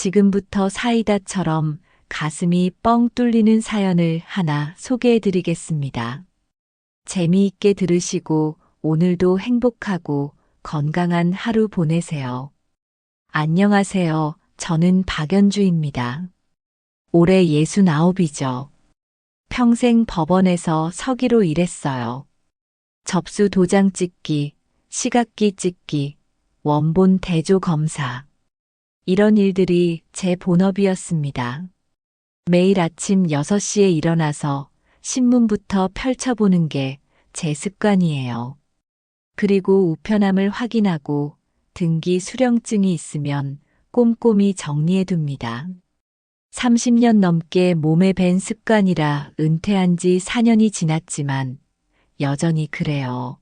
지금부터 사이다처럼 가슴이 뻥 뚫리는 사연을 하나 소개해 드리겠습니다. 재미있게 들으시고 오늘도 행복하고 건강한 하루 보내세요. 안녕하세요. 저는 박연주입니다. 올해 69이죠. 평생 법원에서 서기로 일했어요. 접수 도장 찍기, 시각기 찍기, 원본 대조 검사. 이런 일들이 제 본업이었습니다. 매일 아침 6시에 일어나서 신문부터 펼쳐보는 게 제 습관이에요. 그리고 우편함을 확인하고 등기 수령증이 있으면 꼼꼼히 정리해둡니다. 30년 넘게 몸에 밴 습관이라 은퇴한 지 4년이 지났지만 여전히 그래요.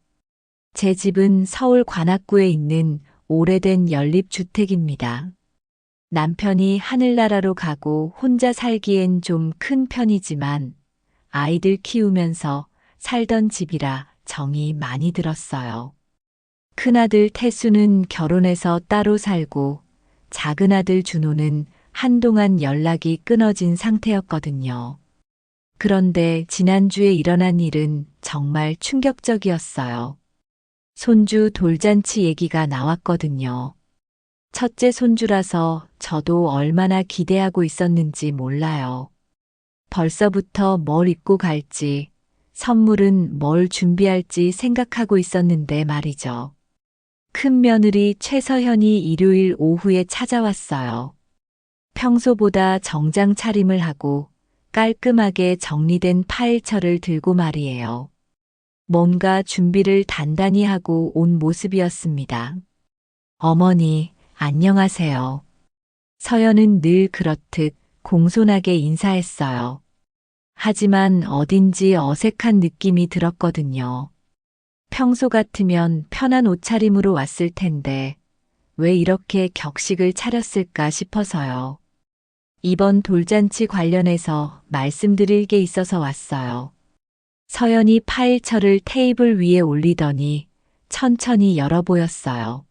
제 집은 서울 관악구에 있는 오래된 연립주택입니다. 남편이 하늘나라로 가고 혼자 살기엔 좀 큰 편이지만 아이들 키우면서 살던 집이라 정이 많이 들었어요. 큰아들 태수는 결혼해서 따로 살고 작은아들 준호는 한동안 연락이 끊어진 상태였거든요. 그런데 지난주에 일어난 일은 정말 충격적이었어요. 손주 돌잔치 얘기가 나왔거든요. 첫째 손주라서 저도 얼마나 기대하고 있었는지 몰라요. 벌써부터 뭘 입고 갈지, 선물은 뭘 준비할지 생각하고 있었는데 말이죠. 큰 며느리 최서현이 일요일 오후에 찾아왔어요. 평소보다 정장 차림을 하고 깔끔하게 정리된 파일철을 들고 말이에요. 뭔가 준비를 단단히 하고 온 모습이었습니다. 어머니, 안녕하세요. 서연은 늘 그렇듯 공손하게 인사했어요. 하지만 어딘지 어색한 느낌이 들었거든요. 평소 같으면 편한 옷차림으로 왔을 텐데 왜 이렇게 격식을 차렸을까 싶어서요. 이번 돌잔치 관련해서 말씀드릴 게 있어서 왔어요. 서연이 파일철을 테이블 위에 올리더니 천천히 열어 보였어요.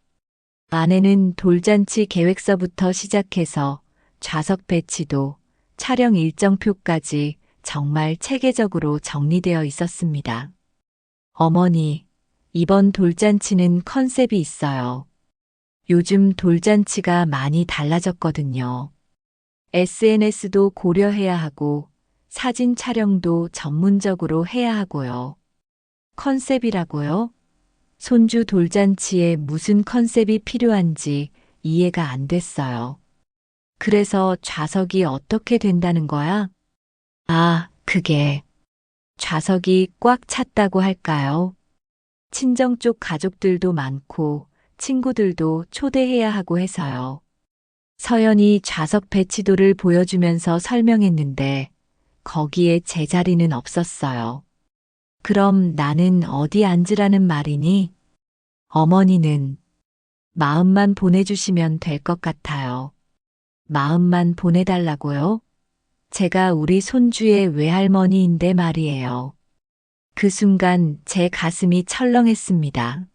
안에는 돌잔치 계획서부터 시작해서 좌석 배치도 촬영 일정표까지 정말 체계적으로 정리되어 있었습니다. 어머니, 이번 돌잔치는 컨셉이 있어요. 요즘 돌잔치가 많이 달라졌거든요. SNS도 고려해야 하고 사진 촬영도 전문적으로 해야 하고요. 컨셉이라고요? 손주 돌잔치에 무슨 컨셉이 필요한지 이해가 안 됐어요. 그래서 좌석이 어떻게 된다는 거야? 아, 그게 좌석이 꽉 찼다고 할까요? 친정 쪽 가족들도 많고 친구들도 초대해야 하고 해서요. 서연이 좌석 배치도를 보여주면서 설명했는데 거기에 제 자리는 없었어요. 그럼 나는 어디 앉으라는 말이니? 어머니는 마음만 보내주시면 될 것 같아요. 마음만 보내달라고요? 제가 우리 손주의 외할머니인데 말이에요. 그 순간 제 가슴이 철렁했습니다.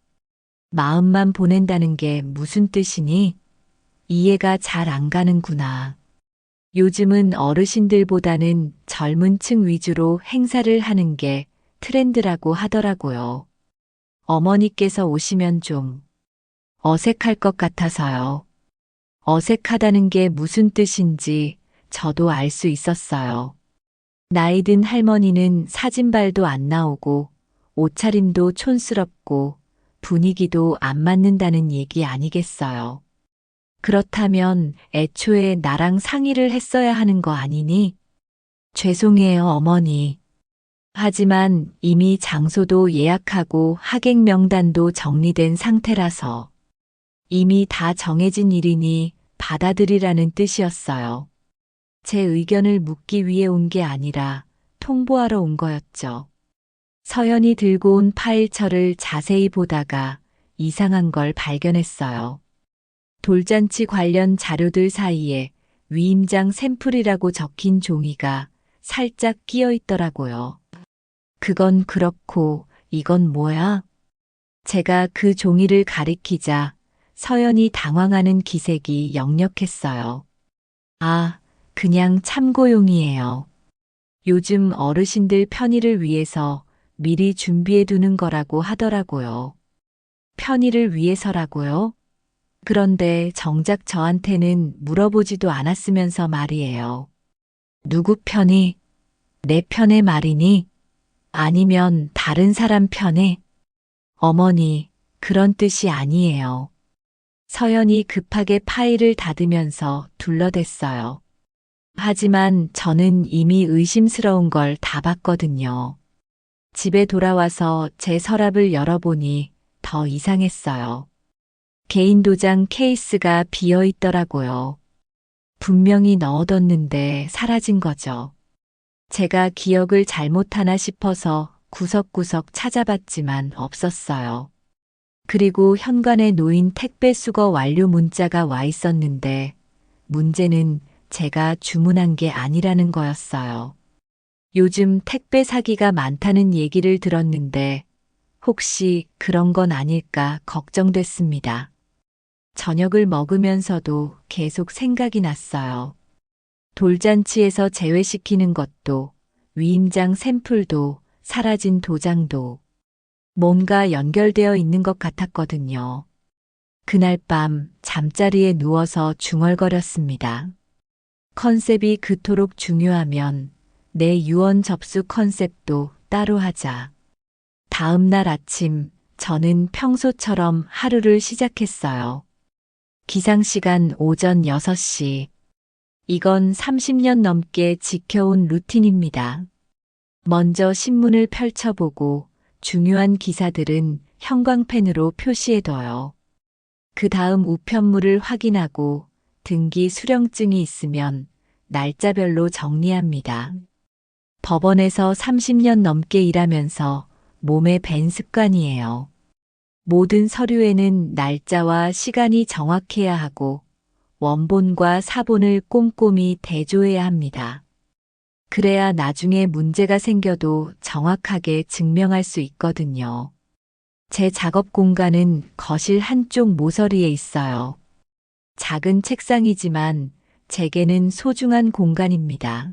마음만 보낸다는 게 무슨 뜻이니? 이해가 잘 안 가는구나. 요즘은 어르신들보다는 젊은 층 위주로 행사를 하는 게 트렌드라고 하더라고요. 어머니께서 오시면 좀 어색할 것 같아서요. 어색하다는 게 무슨 뜻인지 저도 알 수 있었어요. 나이 든 할머니는 사진발도 안 나오고 옷차림도 촌스럽고 분위기도 안 맞는다는 얘기 아니겠어요. 그렇다면 애초에 나랑 상의를 했어야 하는 거 아니니? 죄송해요, 어머니. 하지만 이미 장소도 예약하고 하객 명단도 정리된 상태라서 이미 다 정해진 일이니 받아들이라는 뜻이었어요. 제 의견을 묻기 위해 온 게 아니라 통보하러 온 거였죠. 서연이 들고 온 파일철을 자세히 보다가 이상한 걸 발견했어요. 돌잔치 관련 자료들 사이에 위임장 샘플이라고 적힌 종이가 살짝 끼어 있더라고요. 그건 그렇고 이건 뭐야? 제가 그 종이를 가리키자 서연이 당황하는 기색이 역력했어요. 아, 그냥 참고용이에요. 요즘 어르신들 편의를 위해서 미리 준비해 두는 거라고 하더라고요. 편의를 위해서라고요? 그런데 정작 저한테는 물어보지도 않았으면서 말이에요. 누구 편이? 내 편의 말이니? 아니면 다른 사람 편에? 어머니, 그런 뜻이 아니에요. 서연이 급하게 파일을 닫으면서 둘러댔어요. 하지만 저는 이미 의심스러운 걸 다 봤거든요. 집에 돌아와서 제 서랍을 열어보니 더 이상했어요. 개인 도장 케이스가 비어 있더라고요. 분명히 넣어뒀는데 사라진 거죠. 제가 기억을 잘못하나 싶어서 구석구석 찾아봤지만 없었어요. 그리고 현관에 놓인 택배 수거 완료 문자가 와 있었는데 문제는 제가 주문한 게 아니라는 거였어요. 요즘 택배 사기가 많다는 얘기를 들었는데 혹시 그런 건 아닐까 걱정됐습니다. 저녁을 먹으면서도 계속 생각이 났어요. 돌잔치에서 제외시키는 것도, 위임장 샘플도, 사라진 도장도 뭔가 연결되어 있는 것 같았거든요. 그날 밤 잠자리에 누워서 중얼거렸습니다. 컨셉이 그토록 중요하면 내 유언 접수 컨셉도 따로 하자. 다음 날 아침 저는 평소처럼 하루를 시작했어요. 기상시간 오전 6시. 이건 30년 넘게 지켜온 루틴입니다. 먼저 신문을 펼쳐보고 중요한 기사들은 형광펜으로 표시해둬요. 그 다음 우편물을 확인하고 등기 수령증이 있으면 날짜별로 정리합니다. 법원에서 30년 넘게 일하면서 몸에 밴 습관이에요. 모든 서류에는 날짜와 시간이 정확해야 하고 원본과 사본을 꼼꼼히 대조해야 합니다. 그래야 나중에 문제가 생겨도 정확하게 증명할 수 있거든요. 제 작업 공간은 거실 한쪽 모서리에 있어요. 작은 책상이지만 제게는 소중한 공간입니다.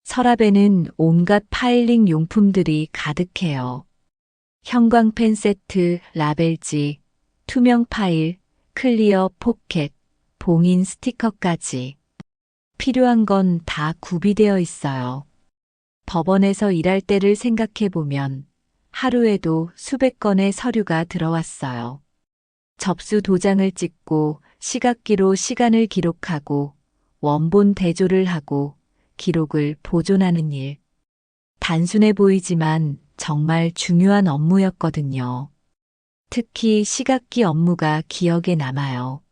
서랍에는 온갖 파일링 용품들이 가득해요. 형광펜 세트, 라벨지, 투명 파일, 클리어 포켓, 봉인 스티커까지. 필요한 건 다 구비되어 있어요. 법원에서 일할 때를 생각해 보면 하루에도 수백 건의 서류가 들어왔어요. 접수 도장을 찍고 시각기로 시간을 기록하고 원본 대조를 하고 기록을 보존하는 일. 단순해 보이지만 정말 중요한 업무였거든요. 특히 시각기 업무가 기억에 남아요.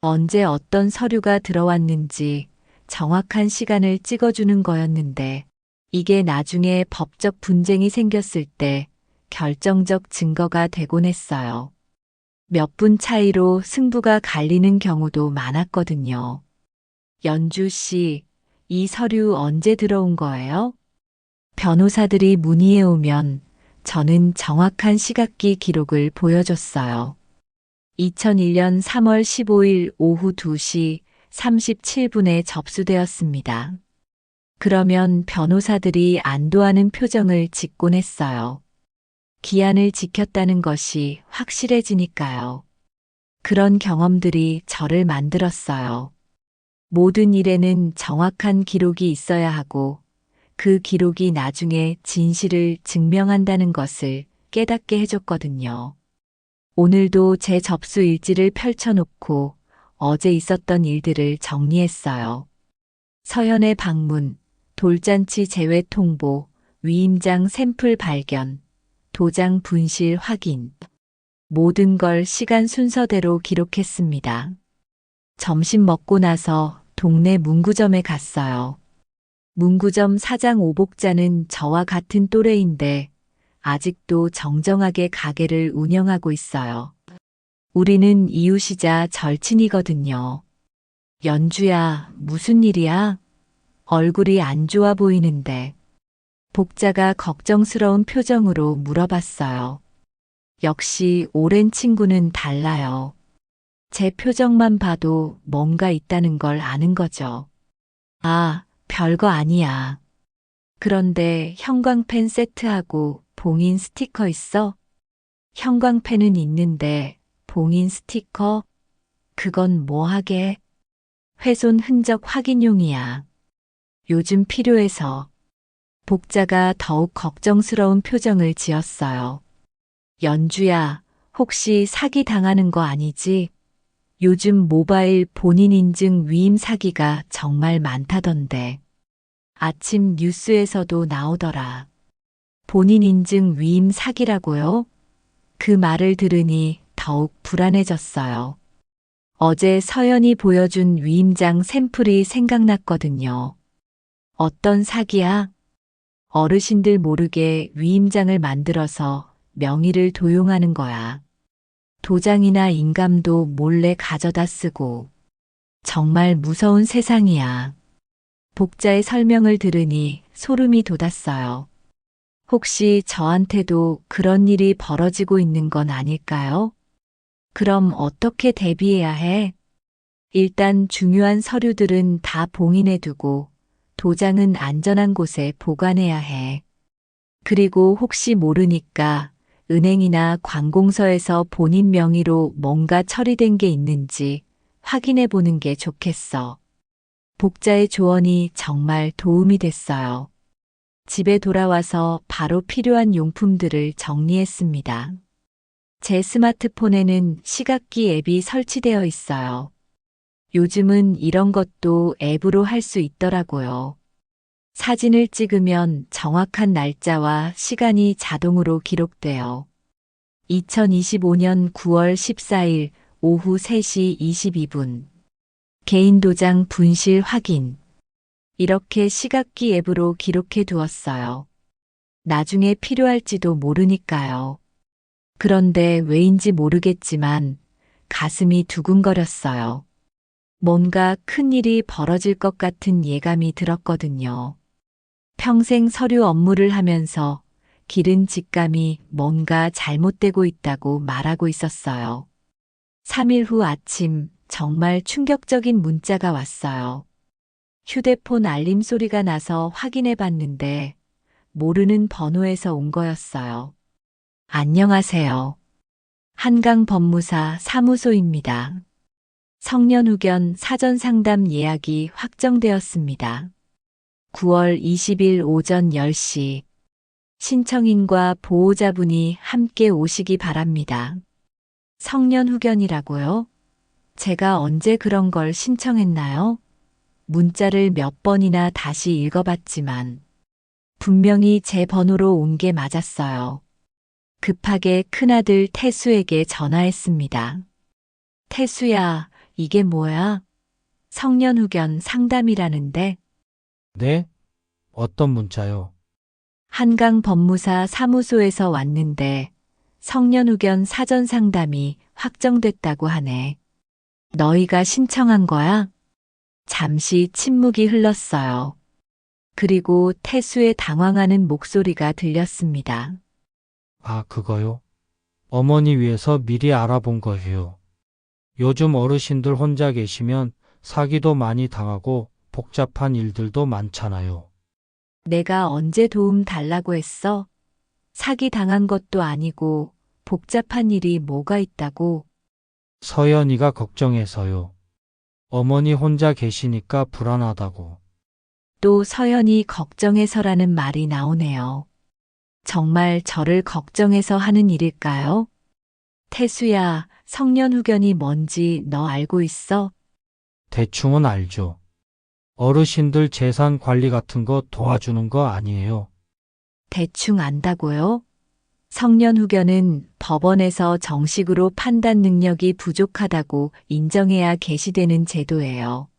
언제 어떤 서류가 들어왔는지 정확한 시간을 찍어주는 거였는데 이게 나중에 법적 분쟁이 생겼을 때 결정적 증거가 되곤 했어요. 몇 분 차이로 승부가 갈리는 경우도 많았거든요. 연주 씨, 이 서류 언제 들어온 거예요? 변호사들이 문의해 오면 저는 정확한 시각기 기록을 보여줬어요. 2001년 3월 15일 오후 2시 37분에 접수되었습니다. 그러면 변호사들이 안도하는 표정을 짓곤 했어요. 기한을 지켰다는 것이 확실해지니까요. 그런 경험들이 저를 만들었어요. 모든 일에는 정확한 기록이 있어야 하고 그 기록이 나중에 진실을 증명한다는 것을 깨닫게 해줬거든요. 오늘도 제 접수 일지를 펼쳐놓고 어제 있었던 일들을 정리했어요. 서연의 방문, 돌잔치 제외 통보, 위임장 샘플 발견, 도장 분실 확인. 모든 걸 시간 순서대로 기록했습니다. 점심 먹고 나서 동네 문구점에 갔어요. 문구점 사장 오복자는 저와 같은 또래인데 아직도 정정하게 가게를 운영하고 있어요. 우리는 이웃이자 절친이거든요. 연주야, 무슨 일이야? 얼굴이 안 좋아 보이는데. 복자가 걱정스러운 표정으로 물어봤어요. 역시 오랜 친구는 달라요. 제 표정만 봐도 뭔가 있다는 걸 아는 거죠. 아, 별거 아니야. 그런데 형광펜 세트하고 봉인 스티커 있어? 형광펜은 있는데 봉인 스티커? 그건 뭐 하게? 훼손 흔적 확인용이야. 요즘 필요해서. 복자가 더욱 걱정스러운 표정을 지었어요. 연주야, 혹시 사기 당하는 거 아니지? 요즘 모바일 본인 인증 위임 사기가 정말 많다던데. 아침 뉴스에서도 나오더라. 본인 인증 위임 사기라고요? 그 말을 들으니 더욱 불안해졌어요. 어제 서연이 보여준 위임장 샘플이 생각났거든요. 어떤 사기야? 어르신들 모르게 위임장을 만들어서 명의를 도용하는 거야. 도장이나 인감도 몰래 가져다 쓰고. 정말 무서운 세상이야. 복자의 설명을 들으니 소름이 돋았어요. 혹시 저한테도 그런 일이 벌어지고 있는 건 아닐까요? 그럼 어떻게 대비해야 해? 일단 중요한 서류들은 다 봉인해 두고 도장은 안전한 곳에 보관해야 해. 그리고 혹시 모르니까 은행이나 관공서에서 본인 명의로 뭔가 처리된 게 있는지 확인해 보는 게 좋겠어. 복자의 조언이 정말 도움이 됐어요. 집에 돌아와서 바로 필요한 용품들을 정리했습니다. 제 스마트폰에는 시각기 앱이 설치되어 있어요. 요즘은 이런 것도 앱으로 할 수 있더라고요. 사진을 찍으면 정확한 날짜와 시간이 자동으로 기록돼요. 2025년 9월 14일 오후 3시 22분. 개인 도장 분실 확인. 이렇게 시각기 앱으로 기록해 두었어요. 나중에 필요할지도 모르니까요. 그런데 왜인지 모르겠지만 가슴이 두근거렸어요. 뭔가 큰일이 벌어질 것 같은 예감이 들었거든요. 평생 서류 업무를 하면서 기른 직감이 뭔가 잘못되고 있다고 말하고 있었어요. 3일 후 아침 정말 충격적인 문자가 왔어요. 휴대폰 알림 소리가 나서 확인해 봤는데 모르는 번호에서 온 거였어요. 안녕하세요. 한강법무사 사무소입니다. 성년후견 사전상담 예약이 확정되었습니다. 9월 20일 오전 10시. 신청인과 보호자분이 함께 오시기 바랍니다. 성년후견이라고요? 제가 언제 그런 걸 신청했나요? 문자를 몇 번이나 다시 읽어봤지만 분명히 제 번호로 온 게 맞았어요. 급하게 큰아들 태수에게 전화했습니다. 태수야, 이게 뭐야? 성년후견 상담이라는데? 네? 어떤 문자요? 한강법무사 사무소에서 왔는데 성년후견 사전상담이 확정됐다고 하네. 너희가 신청한 거야? 잠시 침묵이 흘렀어요. 그리고 태수의 당황하는 목소리가 들렸습니다. 아, 그거요? 어머니 위해서 미리 알아본 거예요. 요즘 어르신들 혼자 계시면 사기도 많이 당하고 복잡한 일들도 많잖아요. 내가 언제 도움 달라고 했어? 사기 당한 것도 아니고 복잡한 일이 뭐가 있다고? 서연이가 걱정해서요. 어머니 혼자 계시니까 불안하다고. 또 서연이 걱정해서라는 말이 나오네요. 정말 저를 걱정해서 하는 일일까요? 태수야, 성년후견이 뭔지 너 알고 있어? 대충은 알죠. 어르신들 재산 관리 같은 거 도와주는 거 아니에요. 대충 안다고요? 성년후견은 법원에서 정식으로 판단 능력이 부족하다고 인정해야 개시되는 제도예요.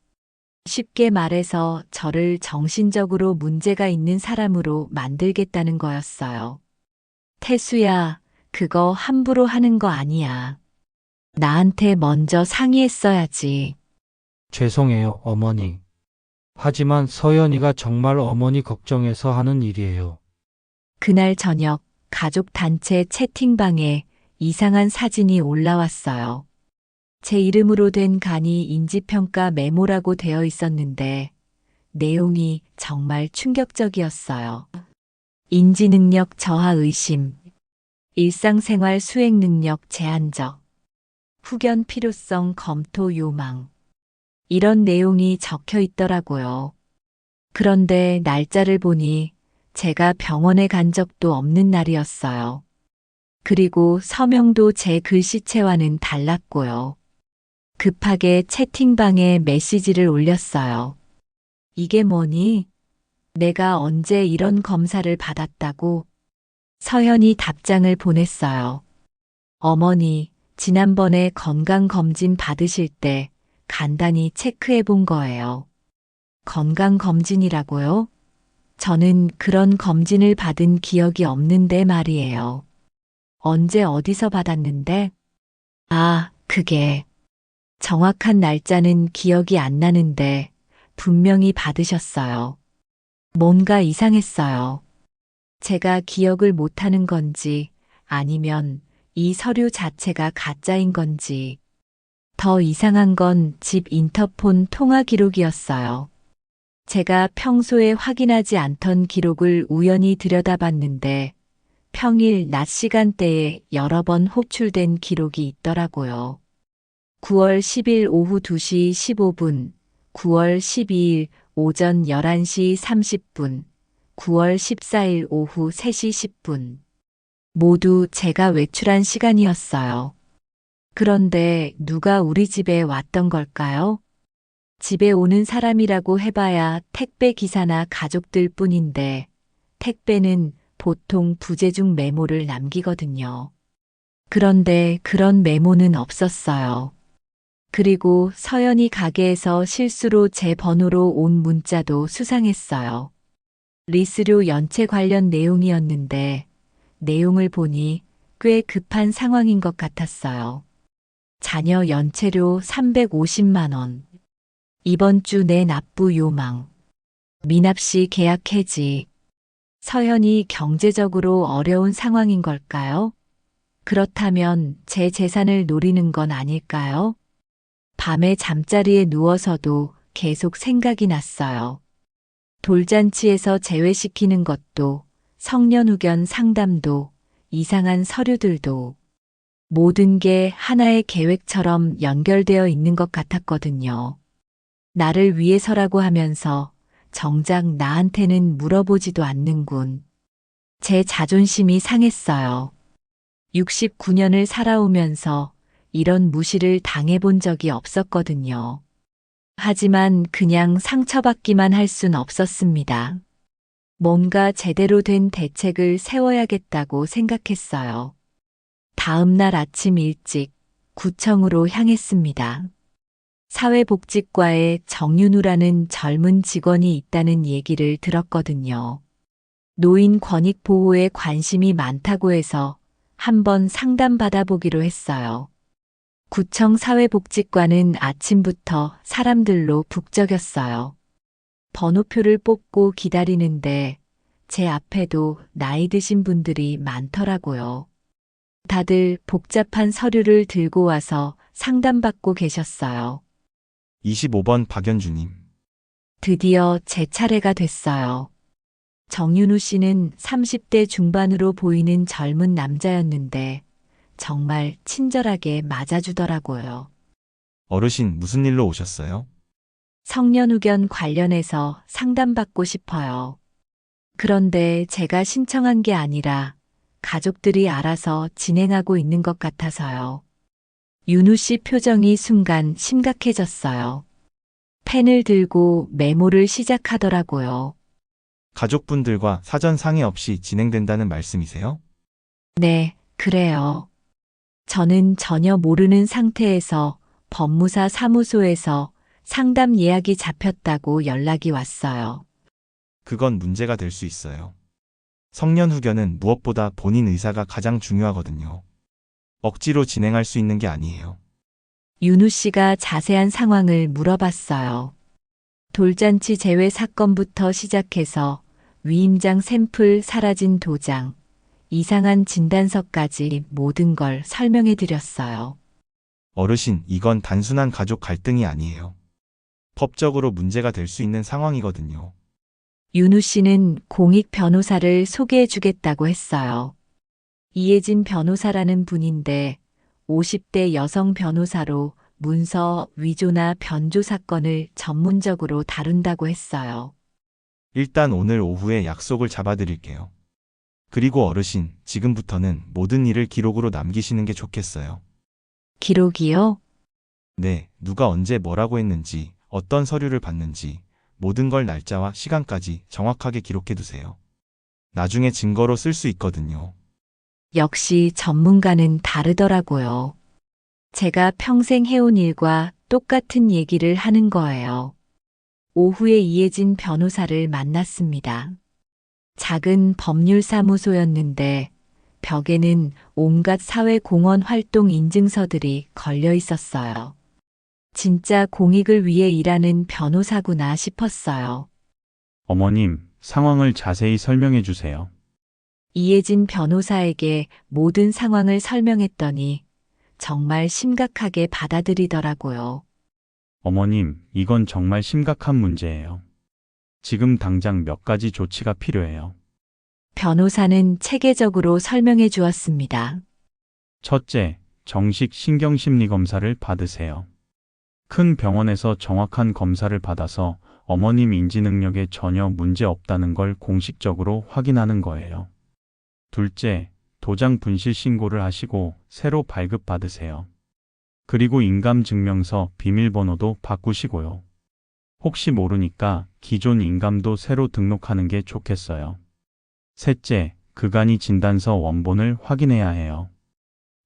쉽게 말해서 저를 정신적으로 문제가 있는 사람으로 만들겠다는 거였어요. 태수야, 그거 함부로 하는 거 아니야. 나한테 먼저 상의했어야지. 죄송해요, 어머니. 하지만 서연이가 정말 어머니 걱정해서 하는 일이에요. 그날 저녁 가족 단체 채팅방에 이상한 사진이 올라왔어요. 제 이름으로 된 간이 인지평가 메모라고 되어 있었는데 내용이 정말 충격적이었어요. 인지능력 저하 의심, 일상생활 수행 능력 제한적, 후견 필요성 검토 요망. 이런 내용이 적혀 있더라고요. 그런데 날짜를 보니 제가 병원에 간 적도 없는 날이었어요. 그리고 서명도 제 글씨체와는 달랐고요. 급하게 채팅방에 메시지를 올렸어요. 이게 뭐니? 내가 언제 이런 검사를 받았다고? 서연이 답장을 보냈어요. 어머니, 지난번에 건강검진 받으실 때 간단히 체크해 본 거예요. 건강검진이라고요? 저는 그런 검진을 받은 기억이 없는데 말이에요. 언제 어디서 받았는데? 아, 그게. 정확한 날짜는 기억이 안 나는데 분명히 받으셨어요. 뭔가 이상했어요. 제가 기억을 못하는 건지 아니면 이 서류 자체가 가짜인 건지. 더 이상한 건 집 인터폰 통화 기록이었어요. 제가 평소에 확인하지 않던 기록을 우연히 들여다봤는데 평일 낮 시간대에 여러 번 호출된 기록이 있더라고요. 9월 10일 오후 2시 15분, 9월 12일 오전 11시 30분, 9월 14일 오후 3시 10분. 모두 제가 외출한 시간이었어요. 그런데 누가 우리 집에 왔던 걸까요? 집에 오는 사람이라고 해봐야 택배 기사나 가족들 뿐인데 택배는 보통 부재중 메모를 남기거든요. 그런데 그런 메모는 없었어요. 그리고 서연이 가게에서 실수로 제 번호로 온 문자도 수상했어요. 리스료 연체 관련 내용이었는데 내용을 보니 꽤 급한 상황인 것 같았어요. 자녀 연체료 350만 원. 이번 주 내 납부 요망. 미납씨 계약 해지. 서연이 경제적으로 어려운 상황인 걸까요? 그렇다면 제 재산을 노리는 건 아닐까요? 밤에 잠자리에 누워서도 계속 생각이 났어요. 돌잔치에서 제외시키는 것도, 성년후견 상담도, 이상한 서류들도 모든 게 하나의 계획처럼 연결되어 있는 것 같았거든요. 나를 위해서라고 하면서 정작 나한테는 물어보지도 않는군. 제 자존심이 상했어요. 69년을 살아오면서 이런 무시를 당해본 적이 없었거든요. 하지만 그냥 상처받기만 할 순 없었습니다. 뭔가 제대로 된 대책을 세워야겠다고 생각했어요. 다음 날 아침 일찍 구청으로 향했습니다. 사회복지과에 정윤우라는 젊은 직원이 있다는 얘기를 들었거든요. 노인 권익 보호에 관심이 많다고 해서 한번 상담받아보기로 했어요. 구청 사회복지과는 아침부터 사람들로 북적였어요. 번호표를 뽑고 기다리는데 제 앞에도 나이 드신 분들이 많더라고요. 다들 복잡한 서류를 들고 와서 상담받고 계셨어요. 25번 박연주님. 드디어 제 차례가 됐어요. 정윤우 씨는 30대 중반으로 보이는 젊은 남자였는데 정말 친절하게 맞아주더라고요. 어르신 무슨 일로 오셨어요? 성년후견 관련해서 상담받고 싶어요. 그런데 제가 신청한 게 아니라 가족들이 알아서 진행하고 있는 것 같아서요. 윤우 씨 표정이 순간 심각해졌어요. 펜을 들고 메모를 시작하더라고요. 가족분들과 사전 상의 없이 진행된다는 말씀이세요? 네, 그래요. 저는 전혀 모르는 상태에서 법무사 사무소에서 상담 예약이 잡혔다고 연락이 왔어요. 그건 문제가 될 수 있어요. 성년 후견은 무엇보다 본인 의사가 가장 중요하거든요. 억지로 진행할 수 있는 게 아니에요. 윤우 씨가 자세한 상황을 물어봤어요. 돌잔치 제외 사건부터 시작해서 위임장 샘플 사라진 도장, 이상한 진단서까지 모든 걸 설명해 드렸어요. 어르신, 이건 단순한 가족 갈등이 아니에요. 법적으로 문제가 될 수 있는 상황이거든요. 윤우 씨는 공익 변호사를 소개해 주겠다고 했어요. 이혜진 변호사라는 분인데 50대 여성 변호사로 문서 위조나 변조 사건을 전문적으로 다룬다고 했어요. 일단 오늘 오후에 약속을 잡아드릴게요. 그리고 어르신, 지금부터는 모든 일을 기록으로 남기시는 게 좋겠어요. 기록이요? 네, 누가 언제 뭐라고 했는지, 어떤 서류를 받는지, 모든 걸 날짜와 시간까지 정확하게 기록해 두세요. 나중에 증거로 쓸 수 있거든요. 역시 전문가는 다르더라고요. 제가 평생 해온 일과 똑같은 얘기를 하는 거예요. 오후에 이혜진 변호사를 만났습니다. 작은 법률사무소였는데 벽에는 온갖 사회공헌 활동 인증서들이 걸려 있었어요. 진짜 공익을 위해 일하는 변호사구나 싶었어요. 어머님, 상황을 자세히 설명해 주세요. 이혜진 변호사에게 모든 상황을 설명했더니 정말 심각하게 받아들이더라고요. 어머님, 이건 정말 심각한 문제예요. 지금 당장 몇 가지 조치가 필요해요. 변호사는 체계적으로 설명해 주었습니다. 첫째, 정식 신경심리검사를 받으세요. 큰 병원에서 정확한 검사를 받아서 어머님 인지 능력에 전혀 문제 없다는 걸 공식적으로 확인하는 거예요. 둘째, 도장 분실 신고를 하시고 새로 발급받으세요. 그리고 인감증명서 비밀번호도 바꾸시고요. 혹시 모르니까 기존 인감도 새로 등록하는 게 좋겠어요. 셋째, 그간이 진단서 원본을 확인해야 해요.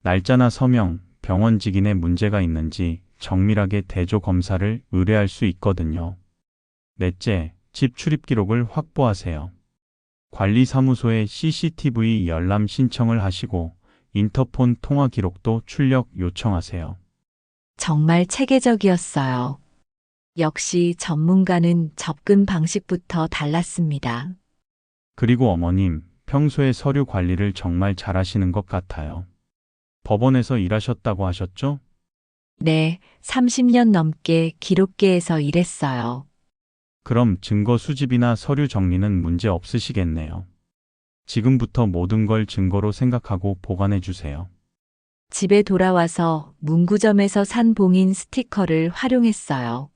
날짜나 서명, 병원 직인에 문제가 있는지 정밀하게 대조 검사를 의뢰할 수 있거든요. 넷째, 집 출입 기록을 확보하세요. 관리사무소에 CCTV 열람 신청을 하시고 인터폰 통화 기록도 출력 요청하세요. 정말 체계적이었어요. 역시 전문가는 접근 방식부터 달랐습니다. 그리고 어머님, 평소에 서류 관리를 정말 잘하시는 것 같아요. 법원에서 일하셨다고 하셨죠? 네, 30년 넘게 기록계에서 일했어요. 그럼 증거 수집이나 서류 정리는 문제 없으시겠네요. 지금부터 모든 걸 증거로 생각하고 보관해 주세요. 집에 돌아와서 문구점에서 산 봉인 스티커를 활용했어요.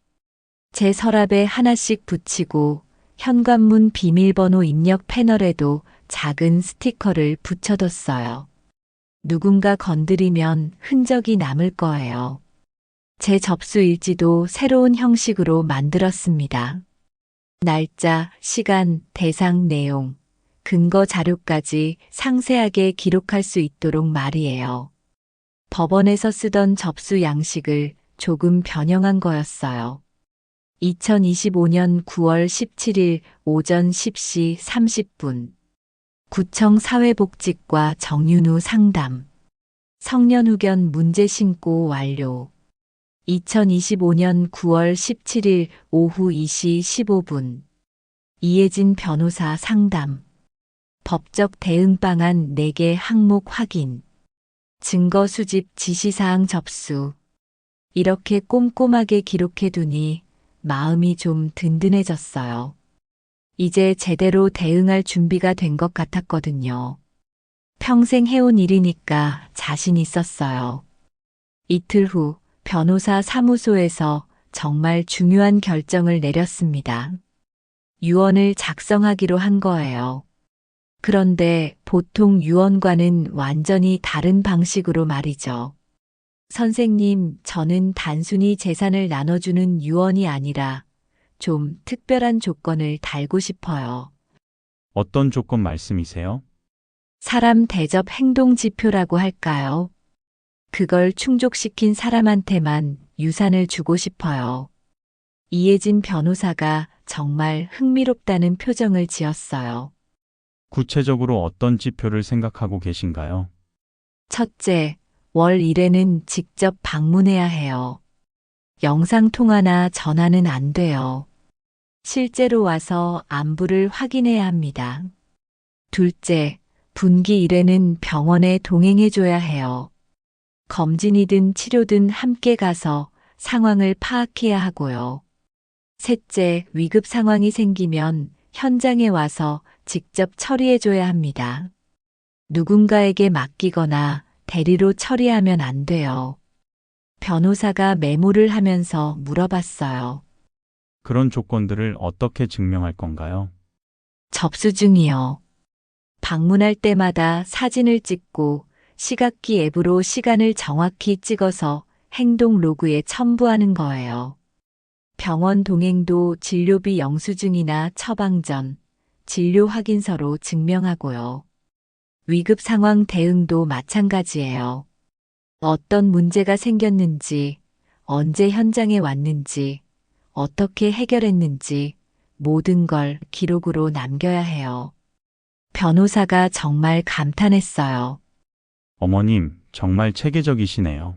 제 서랍에 하나씩 붙이고 현관문 비밀번호 입력 패널에도 작은 스티커를 붙여뒀어요. 누군가 건드리면 흔적이 남을 거예요. 제 접수 일지도 새로운 형식으로 만들었습니다. 날짜, 시간, 대상 내용, 근거 자료까지 상세하게 기록할 수 있도록 말이에요. 법원에서 쓰던 접수 양식을 조금 변형한 거였어요. 2025년 9월 17일 오전 10시 30분. 구청 사회복지과 정윤우 상담. 성년후견 문제 신고 완료. 2025년 9월 17일 오후 2시 15분. 이혜진 변호사 상담. 법적 대응 방안 4개 항목 확인. 증거 수집 지시사항 접수. 이렇게 꼼꼼하게 기록해두니 마음이 좀 든든해졌어요. 이제 제대로 대응할 준비가 된 것 같았거든요. 평생 해온 일이니까 자신 있었어요. 이틀 후 변호사 사무소에서 정말 중요한 결정을 내렸습니다. 유언을 작성하기로 한 거예요. 그런데 보통 유언과는 완전히 다른 방식으로 말이죠. 선생님, 저는 단순히 재산을 나눠주는 유언이 아니라 좀 특별한 조건을 달고 싶어요. 어떤 조건 말씀이세요? 사람 대접 행동 지표라고 할까요? 그걸 충족시킨 사람한테만 유산을 주고 싶어요. 이혜진 변호사가 정말 흥미롭다는 표정을 지었어요. 구체적으로 어떤 지표를 생각하고 계신가요? 첫째, 월 1회는 직접 방문해야 해요. 영상통화나 전화는 안 돼요. 실제로 와서 안부를 확인해야 합니다. 둘째, 분기 1회는 병원에 동행해줘야 해요. 검진이든 치료든 함께 가서 상황을 파악해야 하고요. 셋째, 위급 상황이 생기면 현장에 와서 직접 처리해줘야 합니다. 누군가에게 맡기거나 대리로 처리하면 안 돼요. 변호사가 메모를 하면서 물어봤어요. 그런 조건들을 어떻게 증명할 건가요? 접수 중이요. 방문할 때마다 사진을 찍고 시각기 앱으로 시간을 정확히 찍어서 행동 로그에 첨부하는 거예요. 병원 동행도 진료비 영수증이나 처방 전, 진료 확인서로 증명하고요. 위급 상황 대응도 마찬가지예요. 어떤 문제가 생겼는지, 언제 현장에 왔는지, 어떻게 해결했는지 모든 걸 기록으로 남겨야 해요. 변호사가 정말 감탄했어요. 어머님, 정말 체계적이시네요.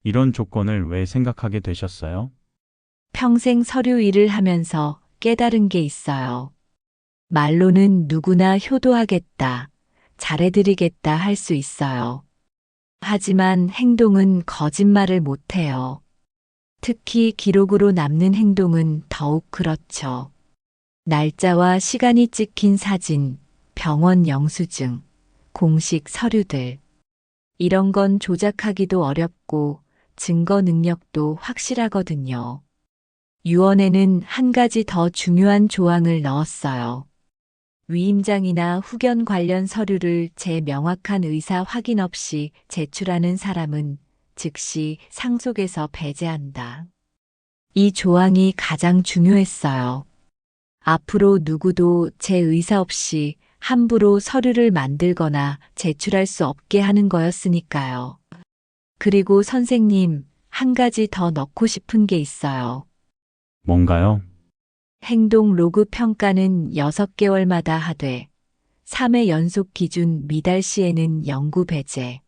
이런 조건을 왜 생각하게 되셨어요? 평생 서류 일을 하면서 깨달은 게 있어요. 말로는 누구나 효도하겠다, 잘해드리겠다 할 수 있어요. 하지만 행동은 거짓말을 못해요. 특히 기록으로 남는 행동은 더욱 그렇죠. 날짜와 시간이 찍힌 사진, 병원 영수증, 공식 서류들. 이런 건 조작하기도 어렵고 증거 능력도 확실하거든요. 유언에는 한 가지 더 중요한 조항을 넣었어요. 위임장이나 후견 관련 서류를 제 명확한 의사 확인 없이 제출하는 사람은 즉시 상속에서 배제한다. 이 조항이 가장 중요했어요. 앞으로 누구도 제 의사 없이 함부로 서류를 만들거나 제출할 수 없게 하는 거였으니까요. 그리고 선생님, 한 가지 더 넣고 싶은 게 있어요. 뭔가요? 행동 로그 평가는 6개월마다 하되 3회 연속 기준 미달 시에는 영구 배제.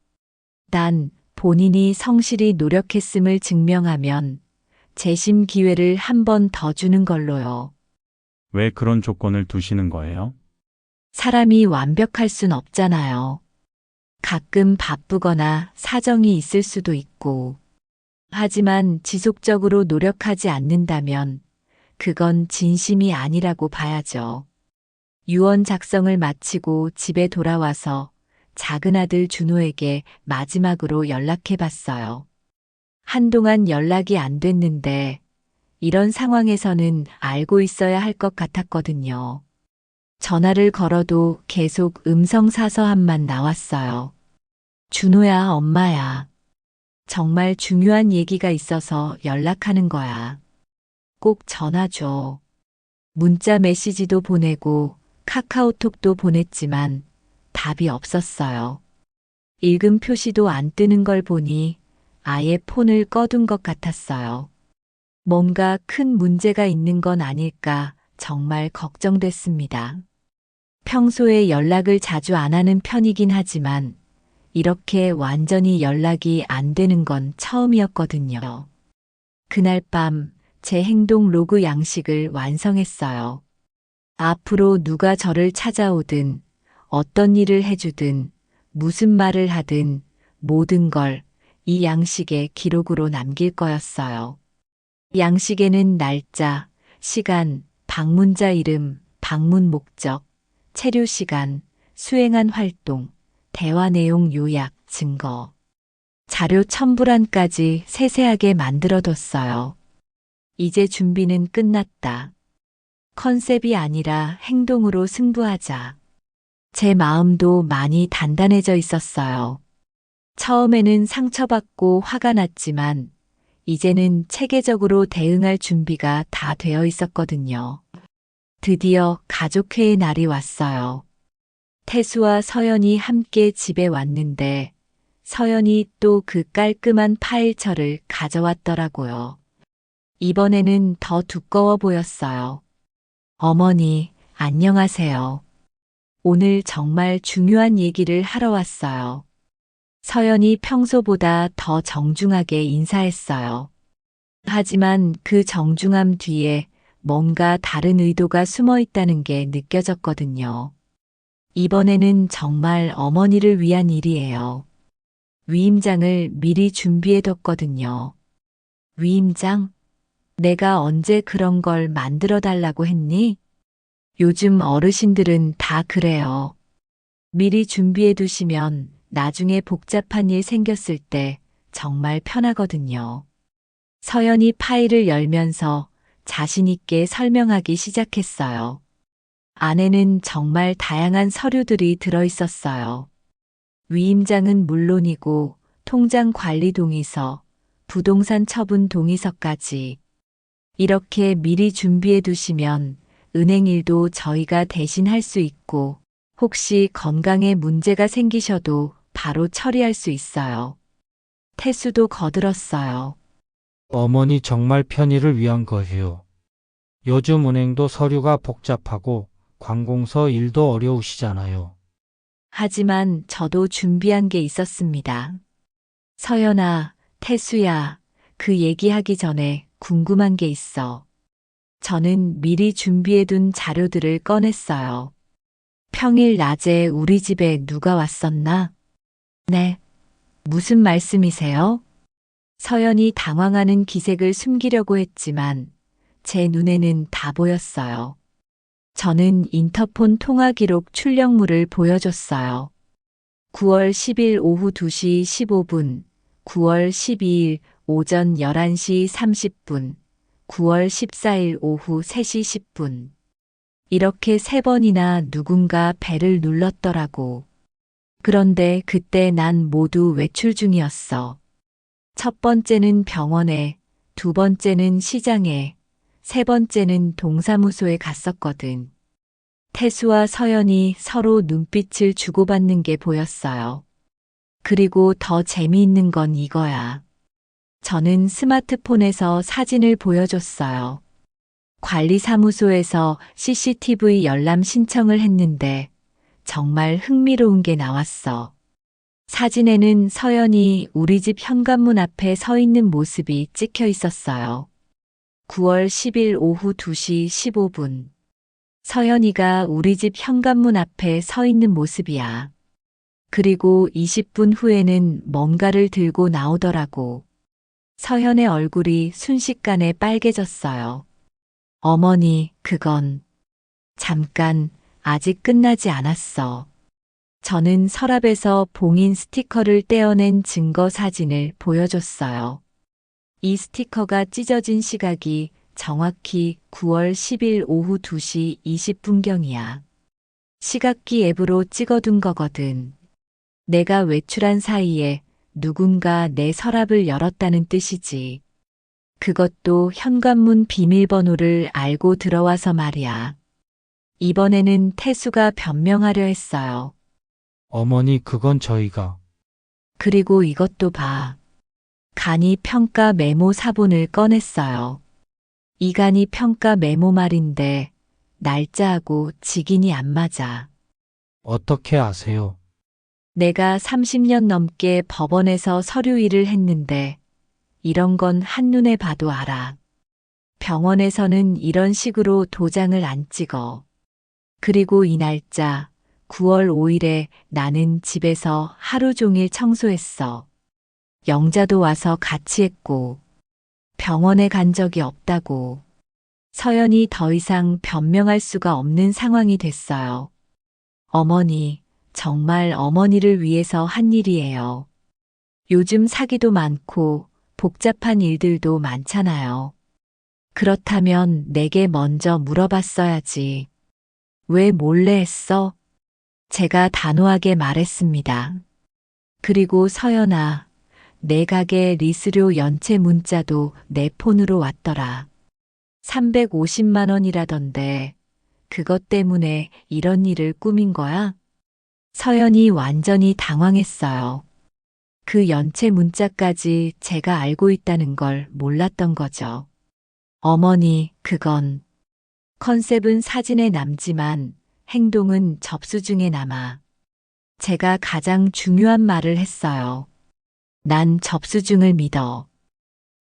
단 본인이 성실히 노력했음을 증명하면 재심 기회를 한 번 더 주는 걸로요. 왜 그런 조건을 두시는 거예요? 사람이 완벽할 순 없잖아요. 가끔 바쁘거나 사정이 있을 수도 있고. 하지만 지속적으로 노력하지 않는다면 그건 진심이 아니라고 봐야죠. 유언 작성을 마치고 집에 돌아와서 작은 아들 준호에게 마지막으로 연락해 봤어요. 한동안 연락이 안 됐는데 이런 상황에서는 알고 있어야 할 것 같았거든요. 전화를 걸어도 계속 음성 사서함만 나왔어요. 준호야, 엄마야. 정말 중요한 얘기가 있어서 연락하는 거야. 꼭 전화 줘. 문자 메시지도 보내고 카카오톡도 보냈지만 답이 없었어요. 읽음 표시도 안 뜨는 걸 보니 아예 폰을 꺼둔 것 같았어요. 뭔가 큰 문제가 있는 건 아닐까 정말 걱정됐습니다. 평소에 연락을 자주 안 하는 편이긴 하지만 이렇게 완전히 연락이 안 되는 건 처음이었거든요. 그날 밤 제 행동 로그 양식을 완성했어요. 앞으로 누가 저를 찾아오든 어떤 일을 해주든 무슨 말을 하든 모든 걸 이 양식에 기록으로 남길 거였어요. 양식에는 날짜, 시간, 방문자 이름, 방문 목적, 체류 시간, 수행한 활동, 대화 내용 요약, 증거, 자료 첨부란까지 세세하게 만들어뒀어요. 이제 준비는 끝났다. 컨셉이 아니라 행동으로 승부하자. 제 마음도 많이 단단해져 있었어요. 처음에는 상처받고 화가 났지만 이제는 체계적으로 대응할 준비가 다 되어 있었거든요. 드디어 가족회의 날이 왔어요. 태수와 서연이 함께 집에 왔는데 서연이 또 그 깔끔한 파일철을 가져왔더라고요. 이번에는 더 두꺼워 보였어요. 어머니, 안녕하세요. 오늘 정말 중요한 얘기를 하러 왔어요. 서연이 평소보다 더 정중하게 인사했어요. 하지만 그 정중함 뒤에 뭔가 다른 의도가 숨어 있다는 게 느껴졌거든요. 이번에는 정말 어머니를 위한 일이에요. 위임장을 미리 준비해뒀거든요. 위임장? 내가 언제 그런 걸 만들어 달라고 했니? 요즘 어르신들은 다 그래요. 미리 준비해 두시면 나중에 복잡한 일 생겼을 때 정말 편하거든요. 서연이 파일을 열면서 자신있게 설명하기 시작했어요. 안에는 정말 다양한 서류들이 들어있었어요. 위임장은 물론이고 통장 관리 동의서, 부동산 처분 동의서까지. 이렇게 미리 준비해 두시면 은행 일도 저희가 대신 할 수 있고 혹시 건강에 문제가 생기셔도 바로 처리할 수 있어요. 태수도 거들었어요. 어머니 정말 편의를 위한 거예요. 요즘 은행도 서류가 복잡하고 관공서 일도 어려우시잖아요. 하지만 저도 준비한 게 있었습니다. 서연아, 태수야, 그 얘기하기 전에 궁금한 게 있어. 저는 미리 준비해둔 자료들을 꺼냈어요. 평일 낮에 우리 집에 누가 왔었나? 네. 무슨 말씀이세요? 서연이 당황하는 기색을 숨기려고 했지만 제 눈에는 다 보였어요. 저는 인터폰 통화 기록 출력물을 보여줬어요. 9월 10일 오후 2시 15분, 9월 12일 오전 11시 30분, 9월 14일 오후 3시 10분. 이렇게 3번이나 누군가 벨을 눌렀더라고. 그런데 그때 난 모두 외출 중이었어. 첫 번째는 병원에, 두 번째는 시장에, 세 번째는 동사무소에 갔었거든. 태수와 서연이 서로 눈빛을 주고받는 게 보였어요. 그리고 더 재미있는 건 이거야. 저는 스마트폰에서 사진을 보여줬어요. 관리사무소에서 CCTV 열람 신청을 했는데 정말 흥미로운 게 나왔어. 사진에는 서연이 우리 집 현관문 앞에 서 있는 모습이 찍혀 있었어요. 9월 10일 오후 2시 15분. 서연이가 우리 집 현관문 앞에 서 있는 모습이야. 그리고 20분 후에는 뭔가를 들고 나오더라고. 서연의 얼굴이 순식간에 빨개졌어요. 어머니, 그건 잠깐, 아직 끝나지 않았어. 저는 서랍에서 봉인 스티커를 떼어낸 증거 사진을 보여줬어요. 이 스티커가 찢어진 시각이 정확히 9월 10일 오후 2시 20분경이야. 시각기 앱으로 찍어둔 거거든. 내가 외출한 사이에 누군가 내 서랍을 열었다는 뜻이지. 그것도 현관문 비밀번호를 알고 들어와서 말이야. 이번에는 태수가 변명하려 했어요. 어머니 그건 저희가. 그리고 이것도 봐. 간이 평가 메모 사본을 꺼냈어요. 이 간이 평가 메모 말인데 날짜하고 직인이 안 맞아. 어떻게 아세요? 내가 30년 넘게 법원에서 서류 일을 했는데 이런 건 한눈에 봐도 알아. 병원에서는 이런 식으로 도장을 안 찍어. 그리고 이 날짜 9월 5일에 나는 집에서 하루 종일 청소했어. 영자도 와서 같이 했고 병원에 간 적이 없다고. 서연이 더 이상 변명할 수가 없는 상황이 됐어요. 어머니, 정말 어머니를 위해서 한 일이에요. 요즘 사기도 많고 복잡한 일들도 많잖아요. 그렇다면 내게 먼저 물어봤어야지. 왜 몰래 했어? 제가 단호하게 말했습니다. 그리고 서연아, 내 가게 리스료 연체 문자도 내 폰으로 왔더라. 350만 원이라던데 그것 때문에 이런 일을 꾸민 거야? 서연이 완전히 당황했어요. 그 연체 문자까지 제가 알고 있다는 걸 몰랐던 거죠. 어머니, 그건 컨셉은 사진에 남지만 행동은 접수중에 남아. 제가 가장 중요한 말을 했어요. 난 접수중을 믿어.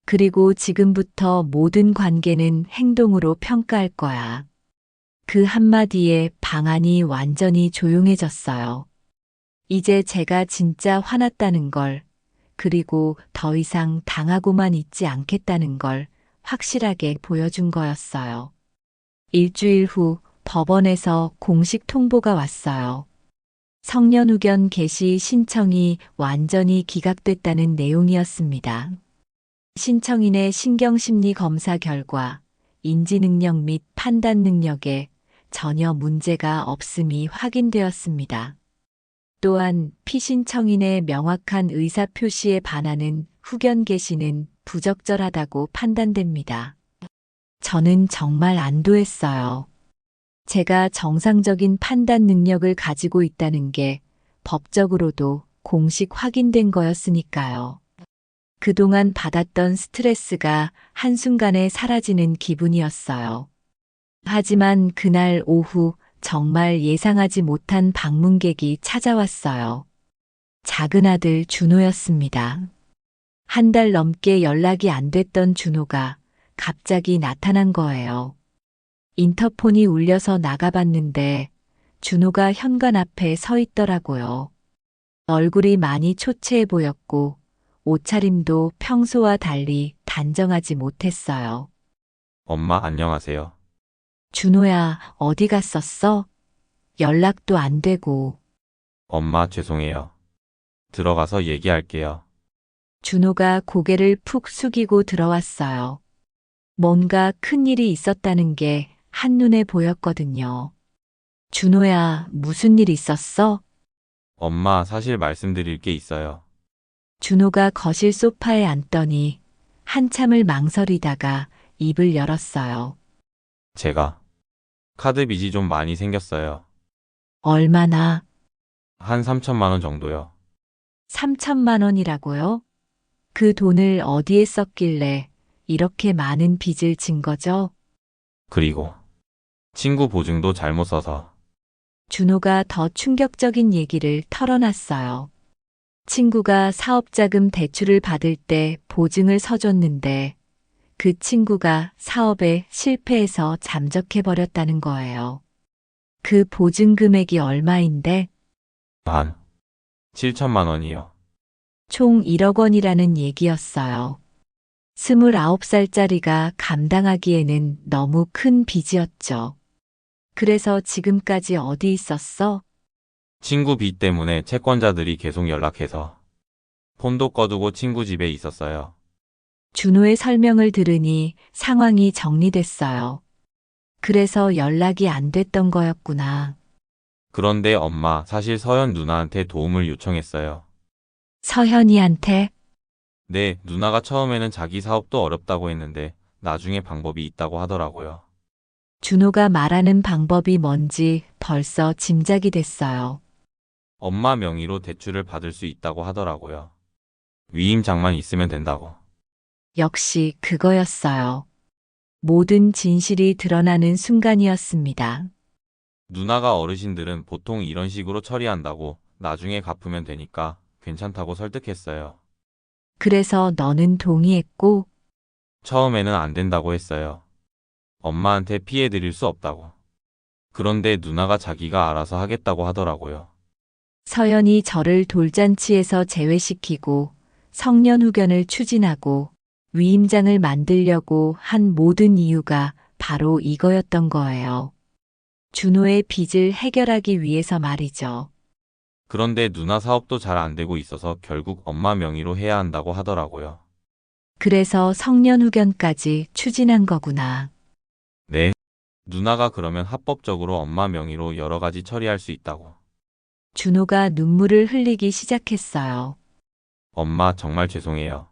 그리고 지금부터 모든 관계는 행동으로 평가할 거야. 그 한마디에 방안이 완전히 조용해졌어요. 이제 제가 진짜 화났다는 걸 그리고 더 이상 당하고만 있지 않겠다는 걸 확실하게 보여준 거였어요. 일주일 후 법원에서 공식 통보가 왔어요. 성년후견 개시 신청이 완전히 기각됐다는 내용이었습니다. 신청인의 신경심리 검사 결과 인지능력 및 판단 능력에 전혀 문제가 없음이 확인되었습니다. 또한 피신청인의 명확한 의사표시에 반하는 후견 개시는 부적절하다고 판단됩니다. 저는 정말 안도했어요. 제가 정상적인 판단 능력을 가지고 있다는 게 법적으로도 공식 확인된 거였으니까요. 그동안 받았던 스트레스가 한순간에 사라지는 기분이었어요. 하지만 그날 오후 정말 예상하지 못한 방문객이 찾아왔어요. 작은 아들 준호였습니다. 한 달 넘게 연락이 안 됐던 준호가 갑자기 나타난 거예요. 인터폰이 울려서 나가봤는데 준호가 현관 앞에 서 있더라고요. 얼굴이 많이 초췌해 보였고 옷차림도 평소와 달리 단정하지 못했어요. 엄마 안녕하세요. 준호야, 어디 갔었어? 연락도 안 되고. 엄마 죄송해요. 들어가서 얘기할게요. 준호가 고개를 푹 숙이고 들어왔어요. 뭔가 큰 일이 있었다는 게 한눈에 보였거든요. 준호야, 무슨 일 있었어? 엄마 사실 말씀드릴 게 있어요. 준호가 거실 소파에 앉더니 한참을 망설이다가 입을 열었어요. 제가 카드 빚이 좀 많이 생겼어요. 얼마나? 한 3천만 원 정도요. 3천만 원이라고요? 그 돈을 어디에 썼길래 이렇게 많은 빚을 진 거죠? 그리고 친구 보증도 잘못 써서 준호가 더 충격적인 얘기를 털어놨어요. 친구가 사업자금 대출을 받을 때 보증을 서줬는데 그 친구가 사업에 실패해서 잠적해버렸다는 거예요. 그 보증 금액이 얼마인데? 한 7천만 원이요. 총 1억 원이라는 얘기였어요. 29살짜리가 감당하기에는 너무 큰 빚이었죠. 그래서 지금까지 어디 있었어? 친구 빚 때문에 채권자들이 계속 연락해서 폰도 꺼두고 친구 집에 있었어요. 준호의 설명을 들으니 상황이 정리됐어요. 그래서 연락이 안 됐던 거였구나. 그런데 엄마 사실 서연 누나한테 도움을 요청했어요. 서현이한테? 네, 누나가 처음에는 자기 사업도 어렵다고 했는데 나중에 방법이 있다고 하더라고요. 준호가 말하는 방법이 뭔지 벌써 짐작이 됐어요. 엄마 명의로 대출을 받을 수 있다고 하더라고요. 위임장만 있으면 된다고. 역시 그거였어요. 모든 진실이 드러나는 순간이었습니다. 누나가 어르신들은 보통 이런 식으로 처리한다고 나중에 갚으면 되니까 괜찮다고 설득했어요. 그래서 너는 동의했고, 처음에는 안 된다고 했어요. 엄마한테 피해 드릴 수 없다고. 그런데 누나가 자기가 알아서 하겠다고 하더라고요. 서연이 저를 돌잔치에서 제외시키고 성년후견을 추진하고 위임장을 만들려고 한 모든 이유가 바로 이거였던 거예요. 준호의 빚을 해결하기 위해서 말이죠. 그런데 누나 사업도 잘 안 되고 있어서 결국 엄마 명의로 해야 한다고 하더라고요. 그래서 성년후견까지 추진한 거구나. 네. 누나가 그러면 합법적으로 엄마 명의로 여러 가지 처리할 수 있다고. 준호가 눈물을 흘리기 시작했어요. 엄마 정말 죄송해요.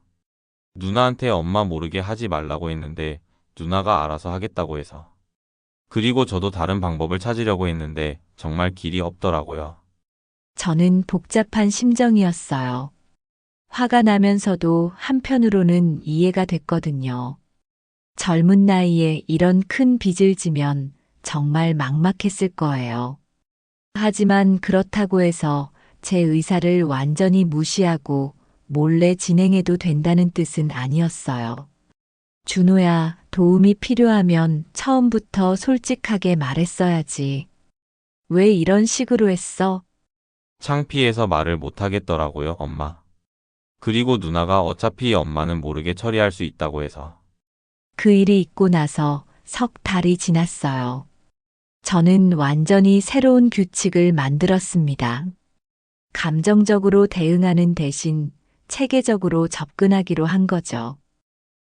누나한테 엄마 모르게 하지 말라고 했는데 누나가 알아서 하겠다고 해서. 그리고 저도 다른 방법을 찾으려고 했는데 정말 길이 없더라고요. 저는 복잡한 심정이었어요. 화가 나면서도 한편으로는 이해가 됐거든요. 젊은 나이에 이런 큰 빚을 지면 정말 막막했을 거예요. 하지만 그렇다고 해서 제 의사를 완전히 무시하고 몰래 진행해도 된다는 뜻은 아니었어요. 준호야, 도움이 필요하면 처음부터 솔직하게 말했어야지. 왜 이런 식으로 했어? 창피해서 말을 못 하겠더라고요, 엄마. 그리고 누나가 어차피 엄마는 모르게 처리할 수 있다고 해서. 그 일이 있고 나서 석 달이 지났어요. 저는 완전히 새로운 규칙을 만들었습니다. 감정적으로 대응하는 대신 체계적으로 접근하기로 한 거죠.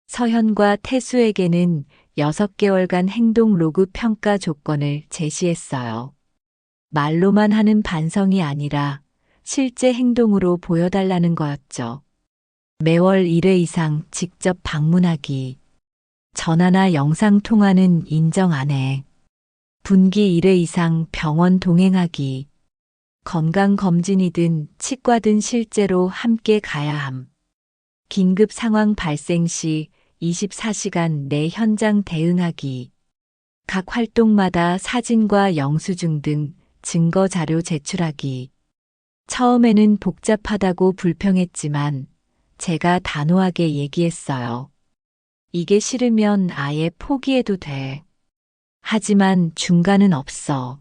서현과 태수에게는 6개월간 행동 로그 평가 조건을 제시했어요. 말로만 하는 반성이 아니라 실제 행동으로 보여달라는 거였죠. 매월 1회 이상 직접 방문하기. 전화나 영상 통화는 인정 안 해. 분기 1회 이상 병원 동행하기. 건강검진이든 치과든 실제로 함께 가야 함. 긴급 상황 발생 시 24시간 내 현장 대응하기. 각 활동마다 사진과 영수증 등 증거 자료 제출하기. 처음에는 복잡하다고 불평했지만 제가 단호하게 얘기했어요. 이게 싫으면 아예 포기해도 돼. 하지만 중간은 없어.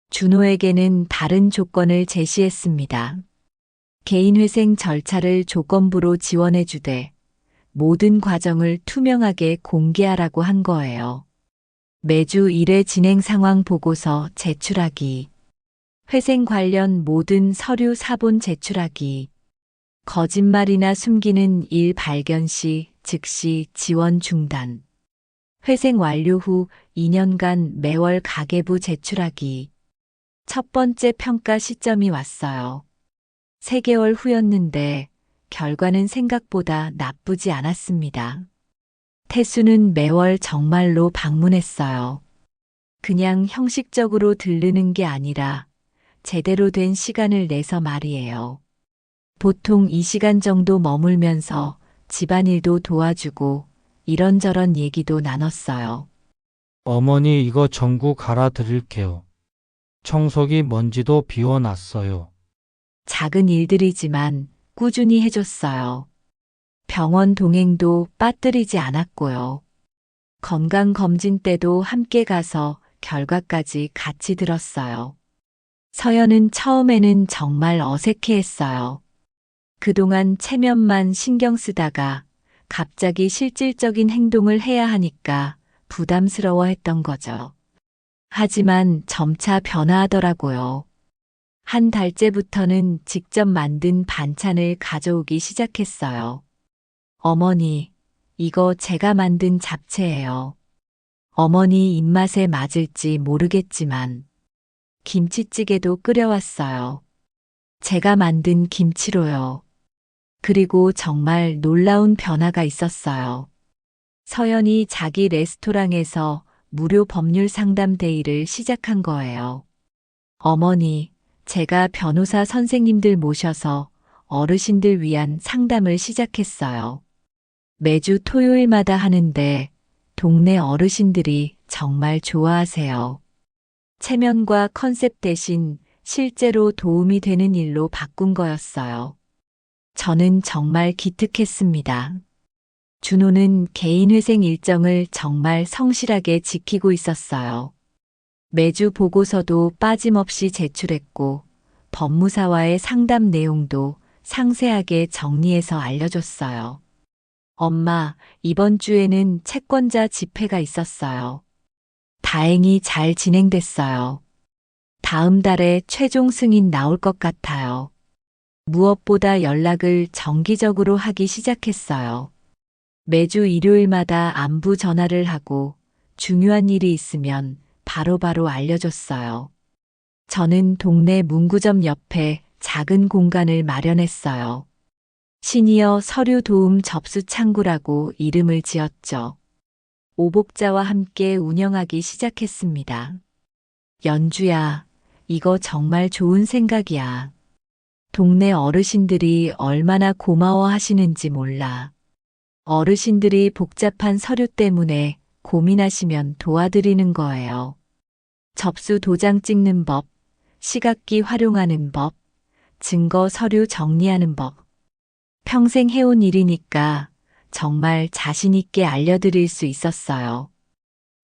준호에게는 다른 조건을 제시했습니다. 개인회생 절차를 조건부로 지원해주되 모든 과정을 투명하게 공개하라고 한 거예요. 매주 1회 진행 상황 보고서 제출하기. 회생 관련 모든 서류 사본 제출하기. 거짓말이나 숨기는 일 발견 시 즉시 지원 중단. 회생 완료 후 2년간 매월 가계부 제출하기. 첫 번째 평가 시점이 왔어요. 3개월 후였는데 결과는 생각보다 나쁘지 않았습니다. 태수는 매월 정말로 방문했어요. 그냥 형식적으로 들르는 게 아니라 제대로 된 시간을 내서 말이에요. 보통 2시간 정도 머물면서 집안일도 도와주고 이런저런 얘기도 나눴어요. 어머니 이거 전구 갈아드릴게요. 청소기 먼지도 비워놨어요. 작은 일들이지만 꾸준히 해줬어요. 병원 동행도 빠뜨리지 않았고요. 건강검진 때도 함께 가서 결과까지 같이 들었어요. 서연은 처음에는 정말 어색해했어요. 그동안 체면만 신경 쓰다가 갑자기 실질적인 행동을 해야 하니까 부담스러워했던 거죠. 하지만 점차 변화하더라고요. 한 달째부터는 직접 만든 반찬을 가져오기 시작했어요. 어머니, 이거 제가 만든 잡채예요. 어머니 입맛에 맞을지 모르겠지만 김치찌개도 끓여왔어요. 제가 만든 김치로요. 그리고 정말 놀라운 변화가 있었어요. 서연이 자기 레스토랑에서 무료 법률 상담 데이를 시작한 거예요. 어머니, 제가 변호사 선생님들 모셔서 어르신들 위한 상담을 시작했어요. 매주 토요일마다 하는데 동네 어르신들이 정말 좋아하세요. 체면과 컨셉 대신 실제로 도움이 되는 일로 바꾼 거였어요. 저는 정말 기특했습니다. 준호는 개인회생 일정을 정말 성실하게 지키고 있었어요. 매주 보고서도 빠짐없이 제출했고 법무사와의 상담 내용도 상세하게 정리해서 알려줬어요. 엄마, 이번 주에는 채권자 집회가 있었어요. 다행히 잘 진행됐어요. 다음 달에 최종 승인 나올 것 같아요. 무엇보다 연락을 정기적으로 하기 시작했어요. 매주 일요일마다 안부 전화를 하고 중요한 일이 있으면 바로바로 알려줬어요. 저는 동네 문구점 옆에 작은 공간을 마련했어요. 시니어 서류 도움 접수 창구라고 이름을 지었죠. 오복자와 함께 운영하기 시작했습니다. 연주야, 이거 정말 좋은 생각이야. 동네 어르신들이 얼마나 고마워하시는지 몰라. 어르신들이 복잡한 서류 때문에 고민하시면 도와드리는 거예요. 접수 도장 찍는 법, 시각기 활용하는 법, 증거 서류 정리하는 법. 평생 해온 일이니까 정말 자신 있게 알려드릴 수 있었어요.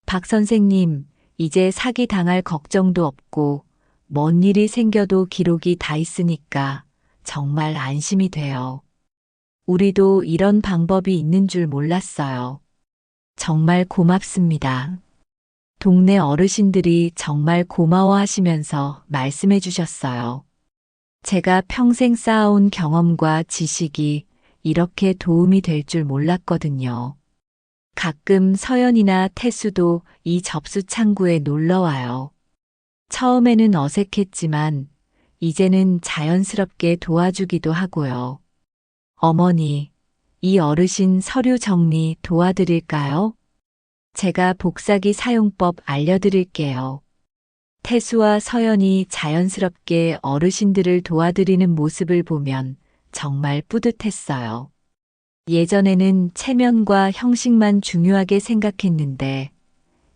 박 선생님, 이제 사기 당할 걱정도 없고 뭔 일이 생겨도 기록이 다 있으니까 정말 안심이 돼요. 우리도 이런 방법이 있는 줄 몰랐어요. 정말 고맙습니다. 동네 어르신들이 정말 고마워하시면서 말씀해 주셨어요. 제가 평생 쌓아온 경험과 지식이 이렇게 도움이 될 줄 몰랐거든요. 가끔 서연이나 태수도 이 접수 창구에 놀러 와요. 처음에는 어색했지만 이제는 자연스럽게 도와주기도 하고요. 어머니, 이 어르신 서류 정리 도와드릴까요? 제가 복사기 사용법 알려드릴게요. 태수와 서연이 자연스럽게 어르신들을 도와드리는 모습을 보면 정말 뿌듯했어요. 예전에는 체면과 형식만 중요하게 생각했는데,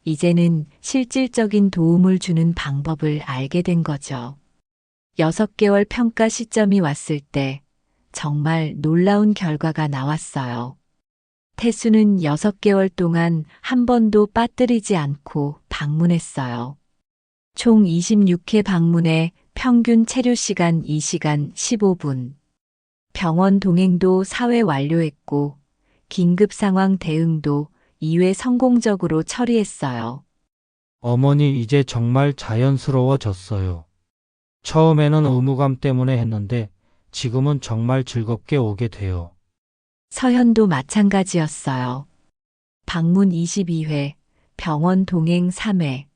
이제는 실질적인 도움을 주는 방법을 알게 된 거죠. 6개월 평가 시점이 왔을 때 정말 놀라운 결과가 나왔어요. 태수는 6개월 동안 한 번도 빠뜨리지 않고 방문했어요. 총 26회 방문에 평균 체류 시간 2시간 15분. 병원 동행도 4회 완료했고, 긴급 상황 대응도 2회 성공적으로 처리했어요. 어머니 이제 정말 자연스러워졌어요. 처음에는 의무감 때문에 했는데 지금은 정말 즐겁게 오게 돼요. 서현도 마찬가지였어요. 방문 22회, 병원 동행 3회,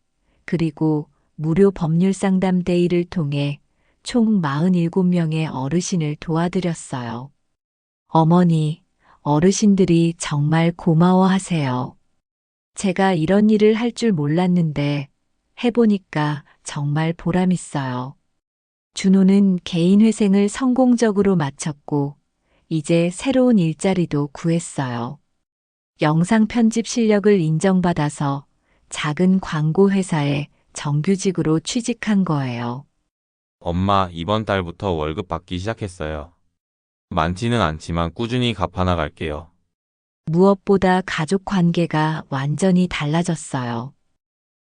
그리고 무료 법률 상담 데이를 통해 총 47명의 어르신을 도와드렸어요. 어머니, 어르신들이 정말 고마워하세요. 제가 이런 일을 할 줄 몰랐는데 해보니까 정말 보람있어요. 준호는 개인 회생을 성공적으로 마쳤고 이제 새로운 일자리도 구했어요. 영상 편집 실력을 인정받아서 작은 광고 회사에 정규직으로 취직한 거예요. 엄마, 이번 달부터 월급 받기 시작했어요. 많지는 않지만 꾸준히 갚아나갈게요. 무엇보다 가족 관계가 완전히 달라졌어요.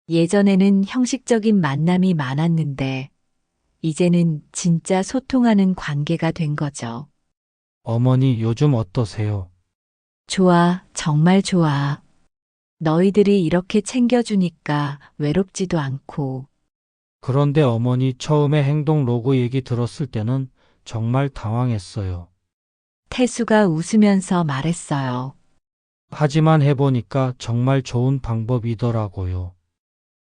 예전에는 형식적인 만남이 많았는데 이제는 진짜 소통하는 관계가 된 거죠. 어머니 요즘 어떠세요? 좋아, 정말 좋아. 너희들이 이렇게 챙겨주니까 외롭지도 않고. 그런데 어머니 처음에 행동 로고 얘기 들었을 때는 정말 당황했어요. 태수가 웃으면서 말했어요. 하지만 해보니까 정말 좋은 방법이더라고요.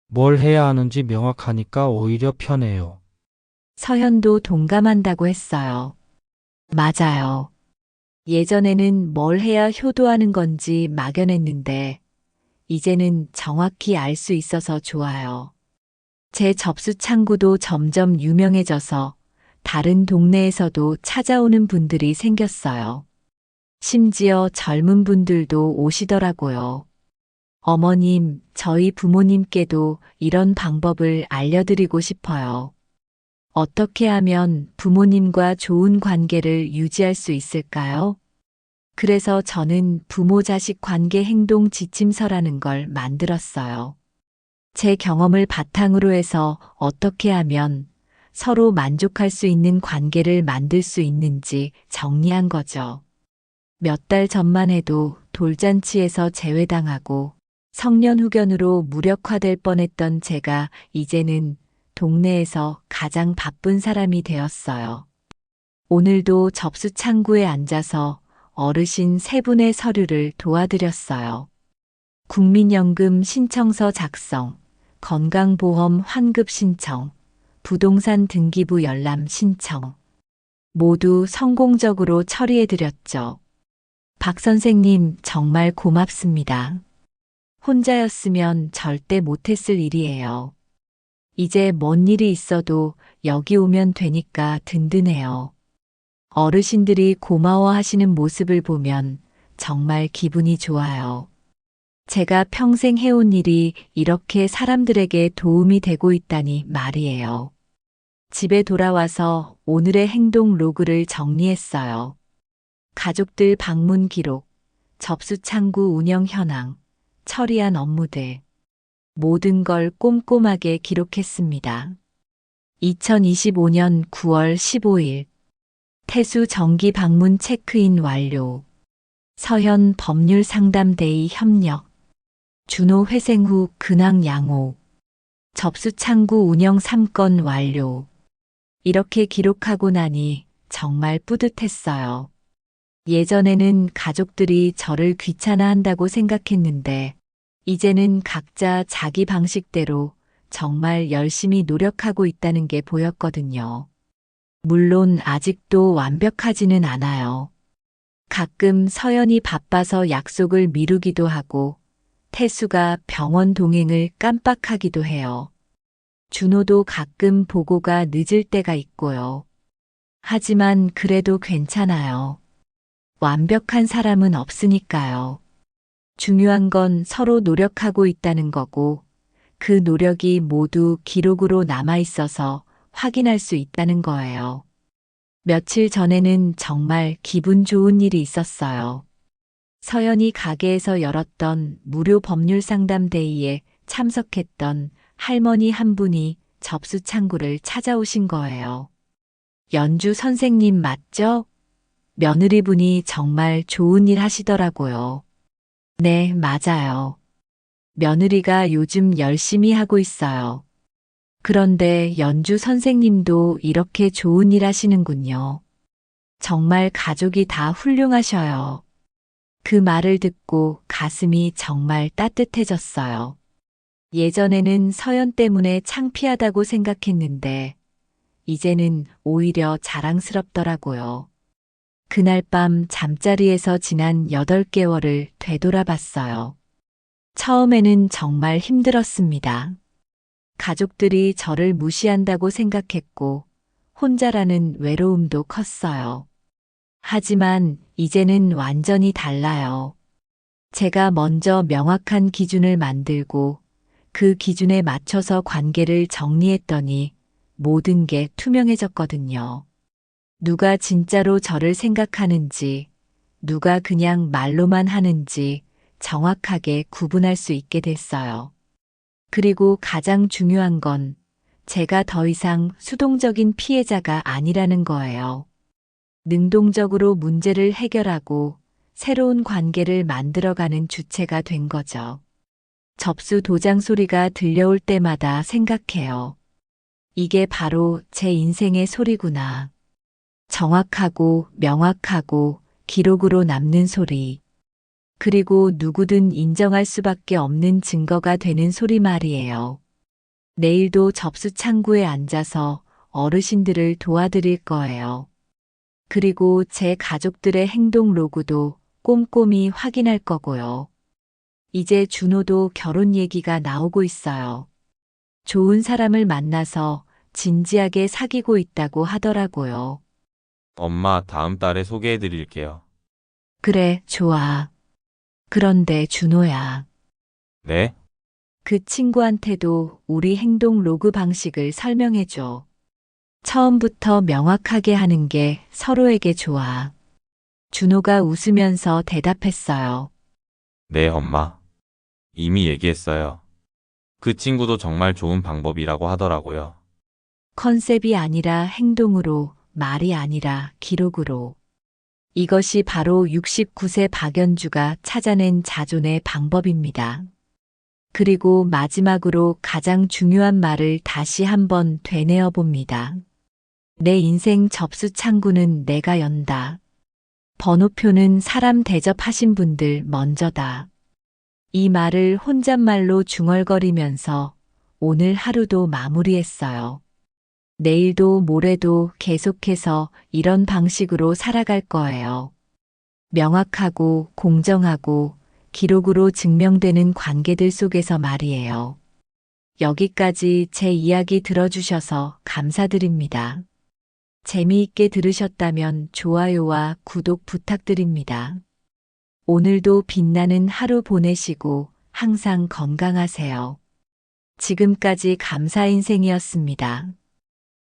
뭘 해야 하는지 명확하니까 오히려 편해요. 서현도 동감한다고 했어요. 맞아요. 예전에는 뭘 해야 효도하는 건지 막연했는데, 이제는 정확히 알 수 있어서 좋아요. 제 접수 창구도 점점 유명해져서 다른 동네에서도 찾아오는 분들이 생겼어요. 심지어 젊은 분들도 오시더라고요. 어머님, 저희 부모님께도 이런 방법을 알려드리고 싶어요. 어떻게 하면 부모님과 좋은 관계를 유지할 수 있을까요? 그래서 저는 부모 자식 관계 행동 지침서라는 걸 만들었어요. 제 경험을 바탕으로 해서 어떻게 하면 서로 만족할 수 있는 관계를 만들 수 있는지 정리한 거죠. 몇 달 전만 해도 돌잔치에서 제외당하고 성년후견으로 무력화될 뻔했던 제가 이제는 동네에서 가장 바쁜 사람이 되었어요. 오늘도 접수 창구에 앉아서 어르신 3분의 서류를 도와드렸어요. 국민연금 신청서 작성, 건강보험 환급 신청, 부동산 등기부 열람 신청. 모두 성공적으로 처리해드렸죠. 박 선생님 정말 고맙습니다. 혼자였으면 절대 못했을 일이에요. 이제 뭔 일이 있어도 여기 오면 되니까 든든해요. 어르신들이 고마워하시는 모습을 보면 정말 기분이 좋아요. 제가 평생 해온 일이 이렇게 사람들에게 도움이 되고 있다니 말이에요. 집에 돌아와서 오늘의 행동 로그를 정리했어요. 가족들 방문 기록, 접수 창구 운영 현황, 처리한 업무들. 모든 걸 꼼꼼하게 기록했습니다. 2025년 9월 15일 태수 정기 방문 체크인 완료. 서현 법률 상담대의 협력. 준호 회생 후 근황 양호. 접수 창구 운영 3건 완료. 이렇게 기록하고 나니 정말 뿌듯했어요. 예전에는 가족들이 저를 귀찮아한다고 생각했는데 이제는 각자 자기 방식대로 정말 열심히 노력하고 있다는 게 보였거든요. 물론 아직도 완벽하지는 않아요. 가끔 서연이 바빠서 약속을 미루기도 하고 태수가 병원 동행을 깜빡하기도 해요. 준호도 가끔 보고가 늦을 때가 있고요. 하지만 그래도 괜찮아요. 완벽한 사람은 없으니까요. 중요한 건 서로 노력하고 있다는 거고 그 노력이 모두 기록으로 남아 있어서 확인할 수 있다는 거예요. 며칠 전에는 정말 기분 좋은 일이 있었어요. 서연이 가게에서 열었던 무료 법률 상담 데이에 참석했던 할머니 한 분이 접수 창구를 찾아오신 거예요. 연주 선생님 맞죠? 며느리분이 정말 좋은 일 하시더라고요. 네, 맞아요. 며느리가 요즘 열심히 하고 있어요. 그런데 연주 선생님도 이렇게 좋은 일 하시는군요. 정말 가족이 다 훌륭하셔요. 그 말을 듣고 가슴이 정말 따뜻해졌어요. 예전에는 서연 때문에 창피하다고 생각했는데 이제는 오히려 자랑스럽더라고요. 그날 밤 잠자리에서 지난 8개월을 되돌아봤어요. 처음에는 정말 힘들었습니다. 가족들이 저를 무시한다고 생각했고 혼자라는 외로움도 컸어요. 하지만 이제는 완전히 달라요. 제가 먼저 명확한 기준을 만들고 그 기준에 맞춰서 관계를 정리했더니 모든 게 투명해졌거든요. 누가 진짜로 저를 생각하는지, 누가 그냥 말로만 하는지 정확하게 구분할 수 있게 됐어요. 그리고 가장 중요한 건 제가 더 이상 수동적인 피해자가 아니라는 거예요. 능동적으로 문제를 해결하고 새로운 관계를 만들어가는 주체가 된 거죠. 접수 도장 소리가 들려올 때마다 생각해요. 이게 바로 제 인생의 소리구나. 정확하고 명확하고 기록으로 남는 소리. 그리고 누구든 인정할 수밖에 없는 증거가 되는 소리 말이에요. 내일도 접수 창구에 앉아서 어르신들을 도와드릴 거예요. 그리고 제 가족들의 행동 로그도 꼼꼼히 확인할 거고요. 이제 준호도 결혼 얘기가 나오고 있어요. 좋은 사람을 만나서 진지하게 사귀고 있다고 하더라고요. 엄마, 다음 달에 소개해 드릴게요. 그래, 좋아. 그런데 준호야, 네? 그 친구한테도 우리 행동 로그 방식을 설명해줘. 처음부터 명확하게 하는 게 서로에게 좋아. 준호가 웃으면서 대답했어요. 네, 엄마. 이미 얘기했어요. 그 친구도 정말 좋은 방법이라고 하더라고요. 컨셉이 아니라 행동으로, 말이 아니라 기록으로. 이것이 바로 69세 박연주가 찾아낸 자존의 방법입니다. 그리고 마지막으로 가장 중요한 말을 다시 한번 되뇌어 봅니다. 내 인생 접수 창구는 내가 연다. 번호표는 사람 대접하신 분들 먼저다. 이 말을 혼잣말로 중얼거리면서 오늘 하루도 마무리했어요. 내일도 모레도 계속해서 이런 방식으로 살아갈 거예요. 명확하고 공정하고 기록으로 증명되는 관계들 속에서 말이에요. 여기까지 제 이야기 들어주셔서 감사드립니다. 재미있게 들으셨다면 좋아요와 구독 부탁드립니다. 오늘도 빛나는 하루 보내시고 항상 건강하세요. 지금까지 감사인생이었습니다.